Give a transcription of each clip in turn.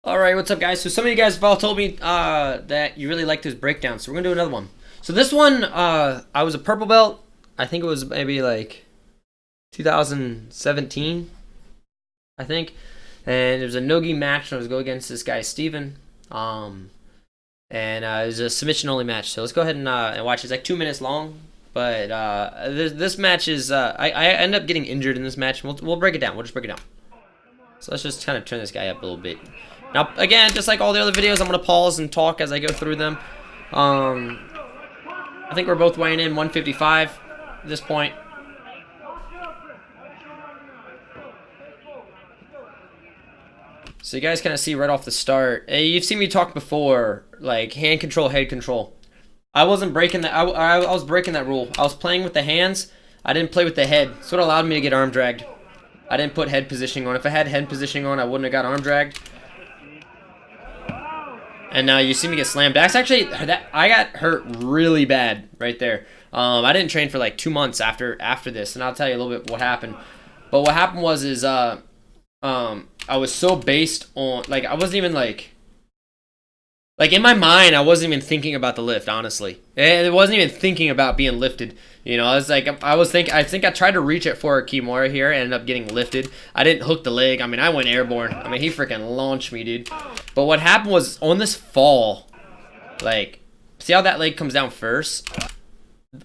Alright, what's up guys? So some of you guys have all told me that you really like this breakdown, so we're gonna do another one. So this one, I was a purple belt. I think it was maybe like 2017, I think. And it was a no-gi match, and I was going against this guy, Steven. And it was a submission-only match. So let's go ahead and watch. It's like 2 minutes long. But this match is, I end up getting injured in this match. We'll break it down. We'll just break it down. So let's just kind of turn this guy up a little bit. Now, again, just like all the other videos, I'm going to pause and talk as I go through them. I think we're both weighing in 155 at this point. So you guys kind of see right off the start. You've seen me talk before, like hand control, head control. I wasn't breaking that. I was breaking that rule. I was playing with the hands. I didn't play with the head. That's what allowed me to get arm dragged. I didn't put head positioning on. If I had head positioning on, I wouldn't have got arm dragged. And now you see me get slammed. That's actually, I got hurt really bad right there. I didn't train for like 2 months after this, and I'll tell you a little bit what happened. But what happened was I was so based on, like, I wasn't even like in my mind, I wasn't even thinking about the lift, honestly. It wasn't even thinking about being lifted. You know, I was like, I think I tried to reach it for a Kimura here and ended up getting lifted. I didn't hook the leg. I mean, I went airborne. I mean, he freaking launched me, dude. But what happened was, on this fall, like, see how that leg comes down first?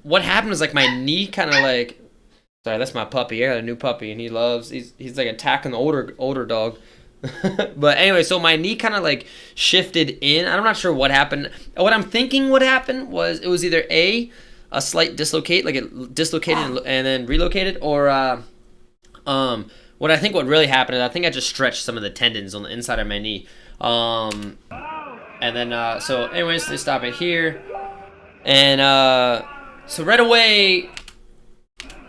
What happened was, like, my knee kind of like, sorry, that's my puppy. I got a new puppy, and he's like attacking the older dog. But anyway, so my knee kind of like shifted in. I'm not sure what happened. What I'm thinking what happened was, it was either a slight dislocate, like it dislocated and then relocated, or what I think what really happened is I think I just stretched some of the tendons on the inside of my knee. And then so anyways, they stop it here, and so right away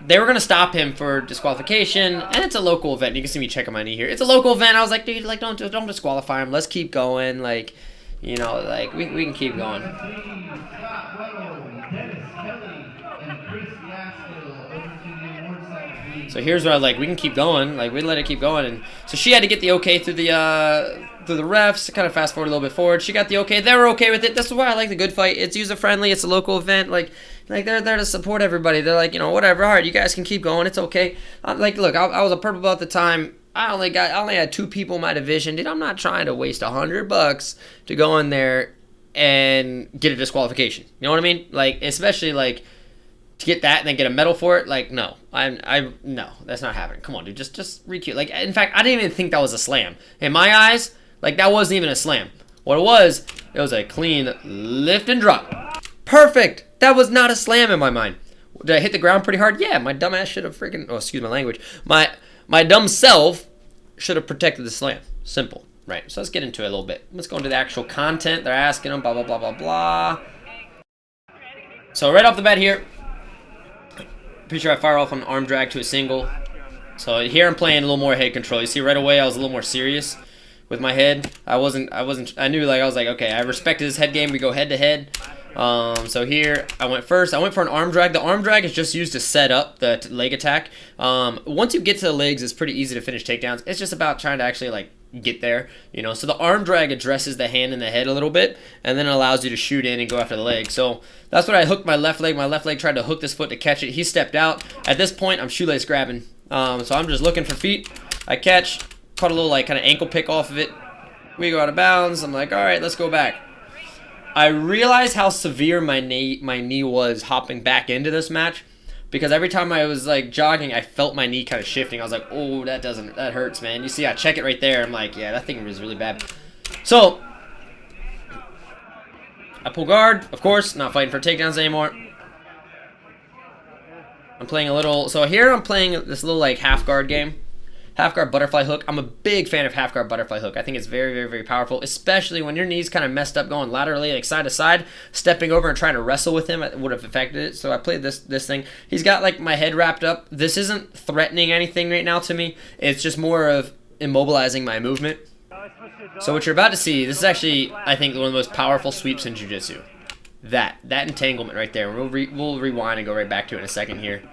they were gonna stop him for disqualification, and it's a local event. You can see me checking my knee here. It's a local event. I was like, dude, like don't disqualify him. Let's keep going. Like, you know, like we can keep going. So here's where I was like, we can keep going. Like, we let it keep going. And so she had to get the okay through the refs. Kind of fast forward a little bit forward. She got the okay. They were okay with it. This is why I like the good fight. It's user friendly. It's a local event. Like they're there to support everybody. They're like, you know, whatever. All right, you guys can keep going. It's okay. Like, look, I was a purple belt at the time. I only had 2 people in my division, dude. I'm not trying to waste $100 to go in there and get a disqualification. You know what I mean? Like, especially like, to get that and then get a medal for it, like, no, no, that's not happening. Come on, dude, just re-cue. Like, in fact, I didn't even think that was a slam. In my eyes, like, that wasn't even a slam. What it was a clean lift and drop. Perfect. That was not a slam in my mind. Did I hit the ground pretty hard? Yeah, my dumb ass should have freaking, oh, excuse my language. My dumb self should have protected the slam. Simple, right? So let's get into it a little bit. Let's go into the actual content. They're asking them, blah, blah, blah, blah, blah. So right off the bat here, pretty sure I fire off on an arm drag to a single. So here I'm playing a little more head control. You see right away I was a little more serious with my head. I knew, like, I was like, okay, I respected his head game. We go head to head. So here I went first. I went for an arm drag. The arm drag is just used to set up the leg attack. Once you get to the legs, it's pretty easy to finish takedowns. It's just about trying to actually, like, get there, you know. So the arm drag addresses the hand and the head a little bit, and then it allows you to shoot in and go after the leg. So that's what I hooked my left leg. My left leg tried to hook this foot to catch it. He stepped out. At this point, I'm shoelace grabbing. So I'm just looking for feet. I catch, caught a little, like, kind of ankle pick off of it. We go out of bounds. I'm like, all right, let's go back. I realized how severe my knee was hopping back into this match, because every time I was, like, jogging, I felt my knee kind of shifting. I was like, oh, that hurts, man. You see, I check it right there. I'm like, yeah, that thing was really bad. So I pull guard, of course, not fighting for takedowns anymore. I'm playing a little, so here I'm playing this little, like, half guard game. Half guard butterfly hook. I'm a big fan of half guard butterfly hook. I think it's very, very, very powerful, especially when your knee's kind of messed up going laterally, like side to side. Stepping over and trying to wrestle with him would have affected it. So I played this thing. He's got, like, my head wrapped up. This isn't threatening anything right now to me. It's just more of immobilizing my movement. So what you're about to see, this is actually, I think, one of the most powerful sweeps in jiu-jitsu. That entanglement right there. We'll rewind and go right back to it in a second here.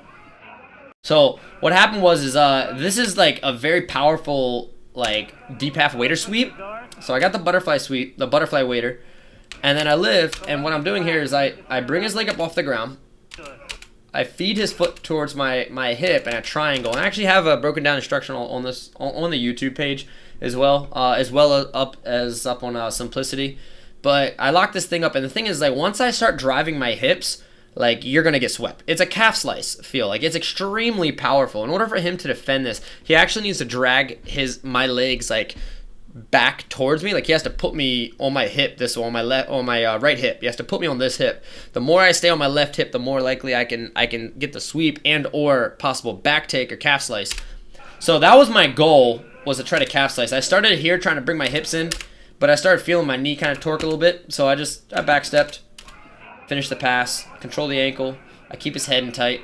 So what happened was this is like a very powerful, like, deep half waiter sweep. So I got the butterfly sweep, the butterfly waiter, and then I lift, and what I'm doing here is I bring his leg up off the ground. I feed his foot towards my hip and a triangle. And I actually have a broken down instructional on this on the YouTube page as well as up on Simplicity. But I lock this thing up, and the thing is, like, once I start driving my hips, like, you're gonna get swept. It's a calf slice feel. Like, it's extremely powerful. In order for him to defend this, he actually needs to drag my legs like back towards me. Like, he has to put me on my hip, on my right hip. He has to put me on this hip. The more I stay on my left hip, the more likely I can get the sweep and or possible back take or calf slice. So that was my goal, was to try to calf slice. I started here trying to bring my hips in, but I started feeling my knee kind of torque a little bit. So I backstepped, finished the pass, control the ankle. I keep his head in tight.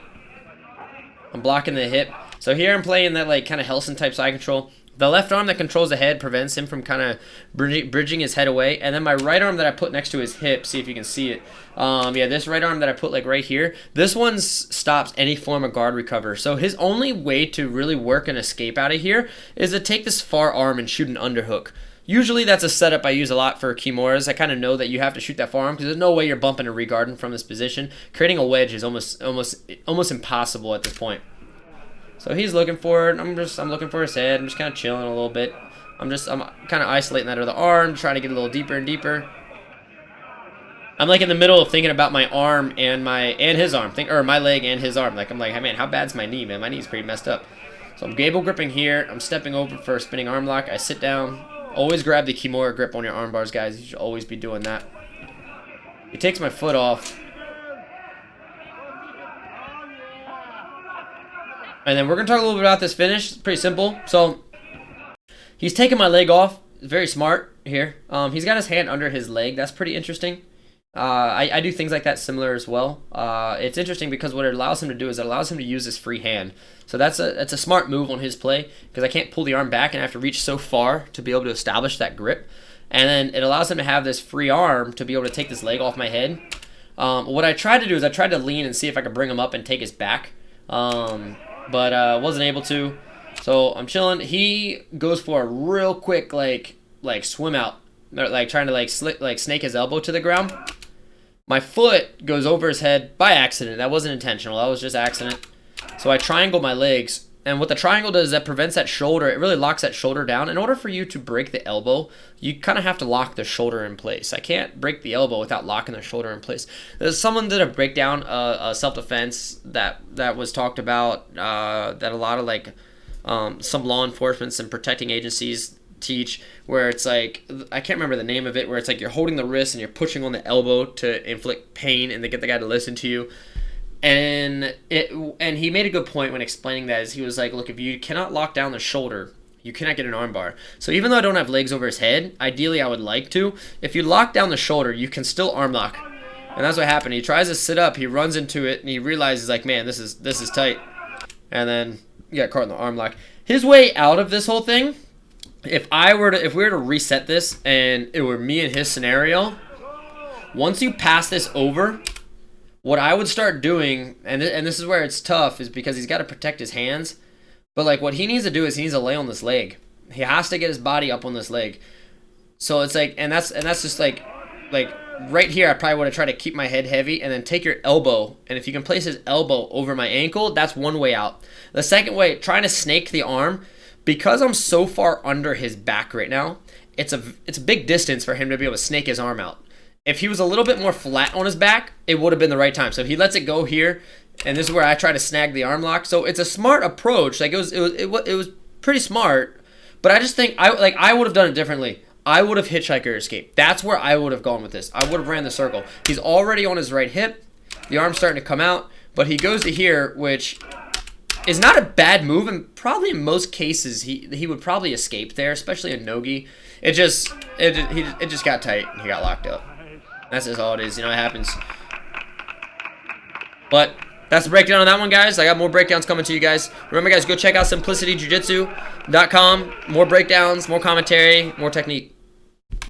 I'm blocking the hip. So here I'm playing that like kind of Helson type side control. The left arm that controls the head prevents him from kind of bridging his head away. And then my right arm that I put next to his hip, see if you can see it. Yeah, this right arm that I put like right here, this one stops any form of guard recover. So his only way to really work and escape out of here is to take this far arm and shoot an underhook. Usually that's a setup I use a lot for Kimuras. I kind of know that you have to shoot that far arm because there's no way you're bumping and regarding from this position. Creating a wedge is almost impossible at this point. So he's looking for it. I'm looking for his head. I'm just kind of chilling a little bit. I'm kind of isolating that other arm, trying to get a little deeper and deeper. I'm like in the middle of thinking about my arm and his arm, or my leg and his arm. Like I'm like, hey man, how bad's my knee, man? My knee's pretty messed up. So I'm gable gripping here. I'm stepping over for a spinning arm lock. I sit down. Always grab the Kimura grip on your arm bars, guys. You should always be doing that. He takes my foot off. And then we're going to talk a little bit about this finish. It's pretty simple. So he's taking my leg off. Very smart here. He's got his hand under his leg. That's pretty interesting. I do things like that similar as well. It's interesting because what it allows him to do is it allows him to use his free hand. So that's a smart move on his play because I can't pull the arm back and I have to reach so far to be able to establish that grip. And then it allows him to have this free arm to be able to take this leg off my head. What I tried to do is I tried to lean and see if I could bring him up and take his back. But wasn't able to. So I'm chilling. He goes for a real quick like swim out, like trying to snake his elbow to the ground. My foot goes over his head by accident. That wasn't intentional. That was just accident. So I triangle my legs, and what the triangle does is that prevents that shoulder. It really locks that shoulder down. In order for you to break the elbow, you kind of have to lock the shoulder in place. I can't break the elbow without locking the shoulder in place. There's someone did a breakdown, a self-defense that was talked about that a lot of like some law enforcement and protecting agencies teach, where it's like, I can't remember the name of it, where it's like you're holding the wrist and you're pushing on the elbow to inflict pain and to get the guy to listen to you. And he made a good point when explaining that, is he was like, look, if you cannot lock down the shoulder, you cannot get an armbar. So even though I don't have legs over his head, ideally I would like to. If you lock down the shoulder, you can still arm lock. And that's what happened. He tries to sit up, he runs into it, and he realizes like, man, this is tight. And then he got caught in the arm lock. His way out of this whole thing, if we were to reset this and it were me and his scenario, once you pass this over, what I would start doing, and this is where it's tough, is because he's got to protect his hands. But like what he needs to do is he needs to lay on this leg. He has to get his body up on this leg. So it's like, and that's just like right here, I probably would have tried to keep my head heavy and then take your elbow. And if you can place his elbow over my ankle, that's one way out. The second way, trying to snake the arm, because I'm so far under his back right now, it's a big distance for him to be able to snake his arm out. If he was a little bit more flat on his back, it would have been the right time. So if he lets it go here, and this is where I try to snag the arm lock. So it's a smart approach. Like it was pretty smart, but I just think I would have done it differently. I would have hitchhiker escaped. That's where I would have gone with this. I would have ran the circle. He's already on his right hip. The arm's starting to come out, but he goes to here, which is not a bad move, and probably in most cases he would probably escape there, especially in Nogi. It just got tight and he got locked up. That's just all it is. You know, it happens. But that's the breakdown on that one, guys. I got more breakdowns coming to you guys. Remember, guys, go check out simplicityjujitsu.com. More breakdowns, more commentary, more technique.